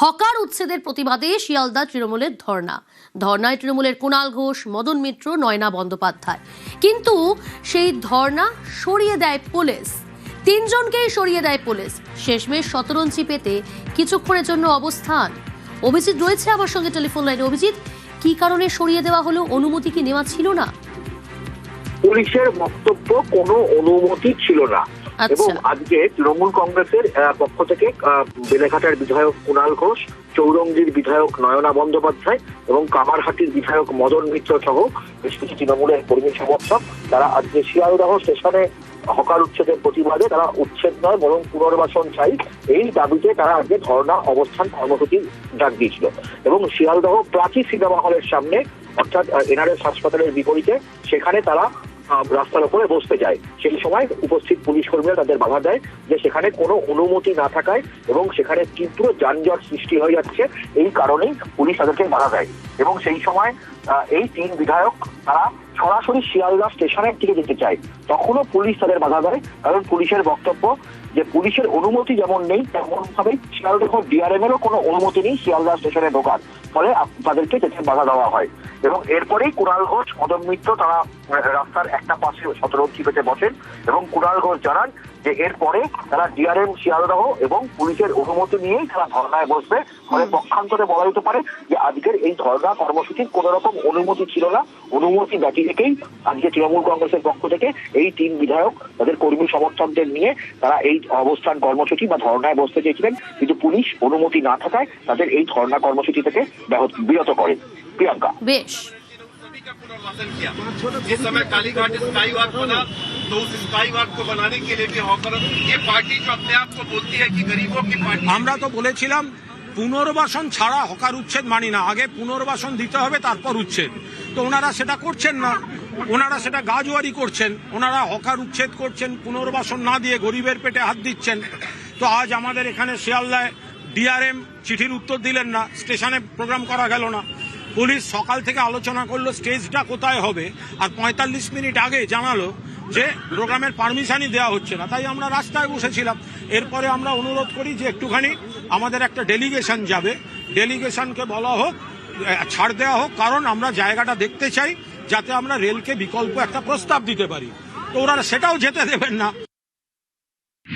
Hawker উচ্ছেদের প্রতিবাদে শিয়ালদা তৃণমূলের ধর্নায় তৃণমূলের কুণাল ঘোষ, মদন মিত্র, নয়না বন্দ্যোপাধ্যায়। কিন্তু সেই ধর্না সরিয়ে দেয় পুলিশ, তিনজনকেই সরিয়ে দেয় পুলিশ। শেষমেশ শতরঞ্চি পেতে কিছুক্ষণের জন্য অবস্থান। অভিজিৎ রয়েছে আমার সঙ্গে টেলিফোন লাইনে। অভিজিৎ, কি কারণে সরিয়ে দেওয়া হলো? অনুমতি কি নেওয়া ছিল না? পুলিশের বক্তব্য কোনো অনুমতি ছিল না। এবং আজকে তৃণমূল কংগ্রেসের পক্ষ থেকে বেলেঘাটার বিধায়ক কুণাল ঘোষ, চৌরঙ্গীর বিধায়ক নয়না বন্দ্যোপাধ্যায় এবং কামারহাটির বিধায়ক মদন মিত্র সহ বেশ কিছু তৃণমূলের কর্মী সমর্থক তারা আজকে শিয়ালদহ স্টেশনে হকার উচ্ছেদের প্রতিবাদে, তারা উচ্ছেদ নয় বরং পুনর্বাসন চাই, এই দাবিতে তারা আজকে ধর্ণা অবস্থান কর্মসূচি ডাক দিয়েছিল। এবং শিয়ালদহ প্রাচী সিনেমা হলের সামনে, অর্থাৎ এনআরএস হাসপাতালের বিপরীতে, সেখানে তারা রাস্তার উপরে বসতে যায়। সেই সময় উপস্থিত পুলিশ কর্মীরা তাদের বাধা দেয় যে সেখানে কোনো অনুমতি না থাকায় এবং সেখানে তীব্র যানজট সৃষ্টি হয়ে যাচ্ছে, এই কারণেই পুলিশ তাদেরকে বাধা দেয়। এবং সেই সময় এই তিন বিধায়ক তারা সরাসরি শিয়ালদা স্টেশনের দিকে যেতে চায়, তখনও পুলিশ তাদের বাধা দেয়। কারণ পুলিশের বক্তব্য যে পুলিশের অনুমতি যেমন নেই তেমন ভাবে শিয়ালদহ ডিআরএম এরও কোনো অনুমতি নেই শিয়ালদা স্টেশনে ঢোকার, ফলে তাদেরকে যেতে বাধা দেওয়া হয়। এবং এরপরেই কুণাল ঘোষ, মদন মিত্র তারা রাস্তার একটা পাশে শতরঞ্চি পেতে বসেন এবং কুণাল ঘোষ জানান যে এরপরে তারা ডিআরএম শিয়ালদহ এবং পুলিশের অনুমতি নিয়েই তারা ধর্নায় বসবে। ফলে পক্ষান্তরে বলা যেতে পারে যে আজকের এই ধর্না কর্মসূচির কোন রকম অনুমতি ছিল না। অনুমতি ব্যতি থেকেই আজকে তৃণমূল কংগ্রেসের পক্ষ থেকে এই তিন বিধায়ক তাদের কর্মী সমর্থকদের নিয়ে তারা এই অবস্থান কর্মসূচি বা ধর্নায় বসতে চেয়েছিলেন, কিন্তু পুলিশ অনুমতি না থাকায় তাদের এই ধর্না কর্মসূচি থেকে বিরত করেন। প্রিয়াঙ্কা, বেশ। जिस समय कालीघाट स्काई वॉक बना तो उस स्काई वॉक को बनाने के लिए भी हॉकर, ये पार्टी जो अपने आप को बोलती है कि गरीबों की पार्टी। আমরা তো বলেছিলাম পুনর্বাসন ছাড়া হকার উচ্ছেদ মানি না, আগে পুনর্বাসন দিতে হবে তারপর উচ্ছেদ। তো ওনারা সেটা করছেন না, ওনারা সেটা গাজোয়ারি করছেন। ওনারা হকার উচ্ছেদ করছেন, পুনর্বাসন না দিয়ে গরিবের পেটে হাত দিচ্ছেন। তো আজ আমাদের এখানে শিয়ালদায় ডিআরএম চিঠির উত্তর দিলেন না, স্টেশনে প্রোগ্রাম করা গেল না। পুলিশ সকাল থেকে আলোচনা করলো স্টেজটা কোথায় হবে, আর 45 মিনিট আগে জানালো যে প্রোগ্রামের পারমিশনই দেওয়া হচ্ছে না। তাই আমরা রাস্তায় বসেছিলাম। এরপরে আমরা অনুরোধ করি যে একটুখানি আমাদের একটা ডেলিগেশন যাবে, ডেলিগেশনকে বলা হোক, ছাড় দেওয়া হোক, কারণ আমরা জায়গাটা দেখতে চাই যাতে আমরা রেলকে বিকল্প একটা প্রস্তাব দিতে পারি। তো ওরা সেটাও যেতে দেবেন না।